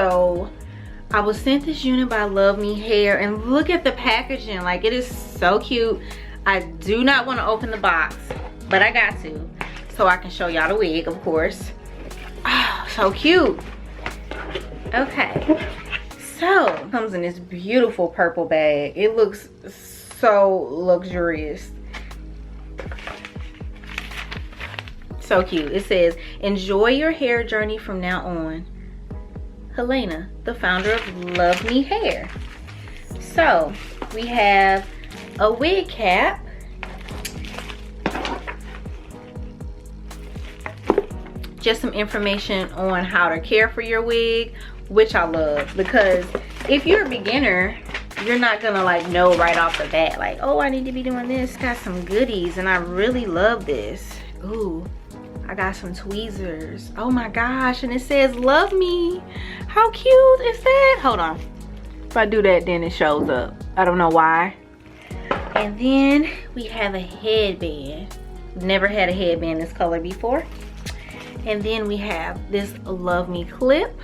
So I was sent this unit by Luvme Hair, and look at the packaging. Like, it is so cute. I do not want to open the box, but I got to, so I can show y'all the wig, of course. Oh, so cute. Okay, so it comes in this beautiful purple bag. It looks so luxurious. So cute. It says, enjoy your hair journey from now on. Helena, the founder of Luvme Hair. So we have a wig cap, just some information on how to care for your wig, which I love, because if you're a beginner, you're not gonna like know right off the bat, like, oh, I need to be doing this. Got some goodies, and I really love this. Ooh, I got some tweezers. Oh my gosh, and it says Luvme. How cute is that? Hold on. If I do that, then it shows up. I don't know why. And then we have a headband. Never had a headband this color before. And then we have this Luvme clip.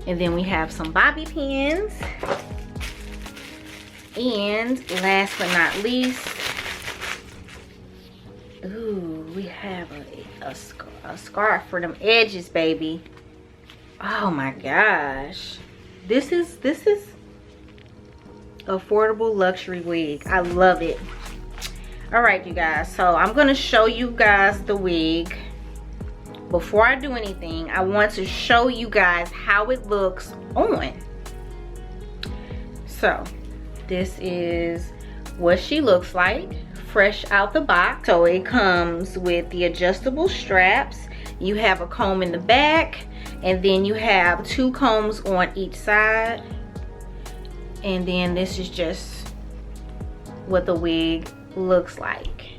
And then we have some bobby pins. And last but not least, ooh, we have a scarf for them edges, baby. Oh my gosh. This is affordable luxury wig. I love it. All right, you guys, so I'm gonna show you guys the wig. Before I do anything, I want to show you guys how it looks on. So this is what she looks like fresh out the box. So it comes with the adjustable straps. You have a comb in the back, and then you have 2 combs on each side. And then this is just what the wig looks like.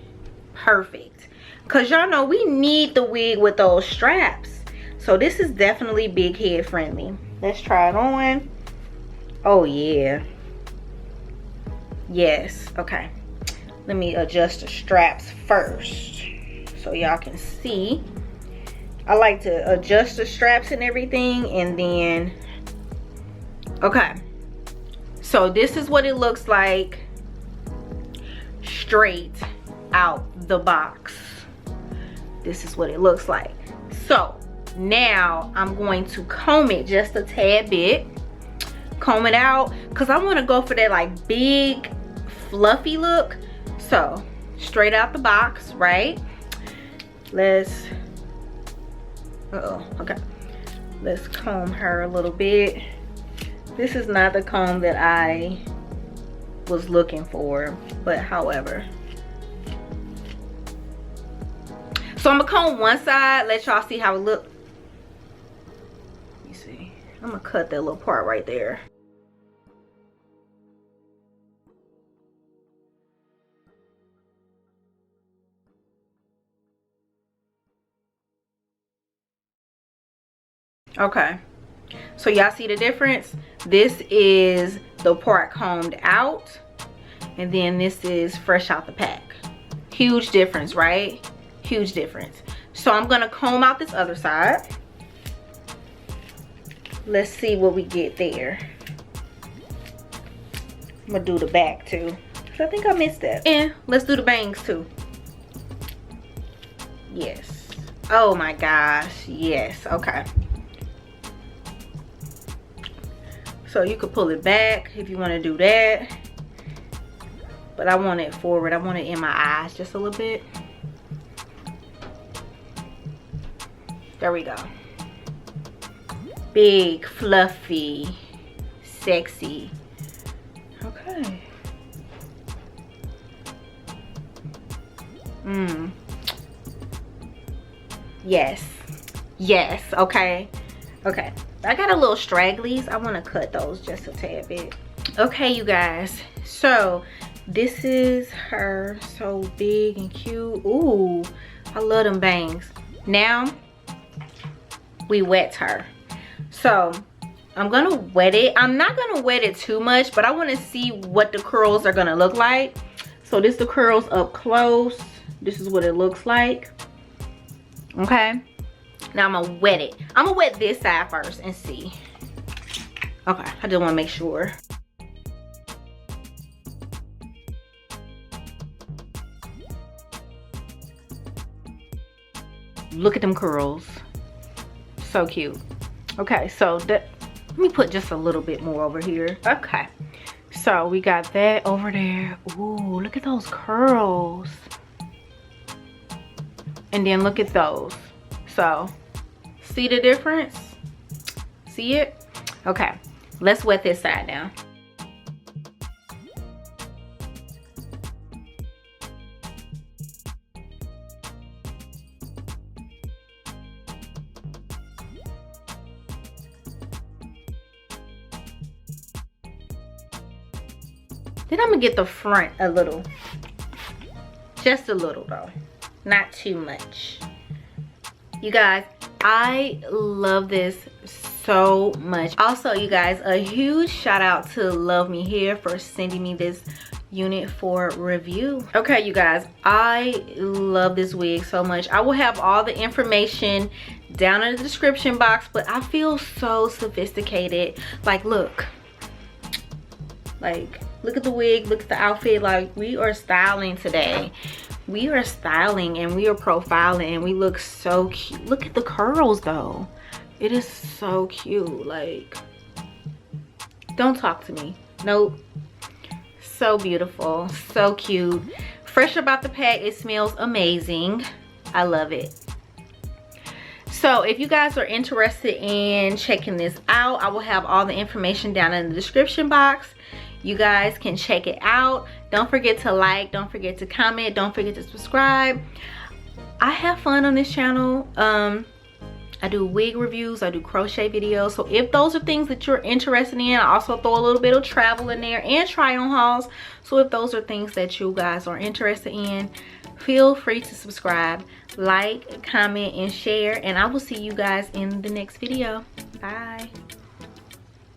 Perfect. Because y'all know we need the wig with those straps. So this is definitely big head friendly. Let's try it on. Oh yeah. Yes. Okay. Let me adjust the straps first so y'all can see. I like to adjust the straps and everything, and then, okay. So this is what it looks like straight out the box. This is what it looks like. So now I'm going to comb it just a tad bit. Comb it out, because I want to go for that like big fluffy look. So straight out the box, right? Let's, okay. Let's comb her a little bit. This is not the comb that I was looking for, but however. So I'm gonna comb one side, let y'all see how it look. You see, I'm gonna cut that little part right there. Okay, so y'all see the difference? This is the part combed out, and then this is fresh out the pack. Huge difference, right? Huge difference. So I'm gonna comb out this other side. Let's see what we get there. I'm gonna do the back too, because I think I missed that. And let's do the bangs too. Yes. Oh my gosh, yes, okay. So you could pull it back if you want to do that. But I want it forward. I want it in my eyes just a little bit. There we go. Big, fluffy, sexy. Okay. Yes. Yes, okay. Okay. I got a little stragglies. I want to cut those just a tad bit. Okay, you guys. So this is her, so big and cute. Ooh, I love them bangs. Now we wet her. So I'm gonna wet it. I'm not gonna wet it too much, but I want to see what the curls are gonna look like. So this is the curls up close. This is what it looks like. Okay. Now I'm gonna wet it. I'm gonna wet this side first and see. Okay, I just wanna make sure. Look at them curls. So cute. Okay, so that, let me put just a little bit more over here. Okay, so we got that over there. Ooh, look at those curls. And then look at those. So, see the difference? See it? Okay, let's wet this side down. Then I'm gonna get the front a little. Just a little though. Not too much. You guys, I love this so much. Also, you guys, a huge shout out to Luvme here for sending me this unit for review. Okay, you guys, I love this wig so much. I will have all the information down in the description box, but I feel so sophisticated. Like, look. Like, look at the wig, look at the outfit. Like, we are styling today. We are styling and we are profiling and we look so cute. Look at the curls though. It is so cute. Like, don't talk to me. Nope. So beautiful, so cute. Fresh about the pack, it smells amazing. I love it. So if you guys are interested in checking this out, I will have all the information down in the description box. You guys can check it out. Don't forget to like, don't forget to comment, don't forget to subscribe. I have fun on this channel. I do wig reviews, I do crochet videos. So if those are things that you're interested in, I also throw a little bit of travel in there and try on hauls. So if those are things that you guys are interested in, feel free to subscribe, like, comment, and share. And I will see you guys in the next video. Bye.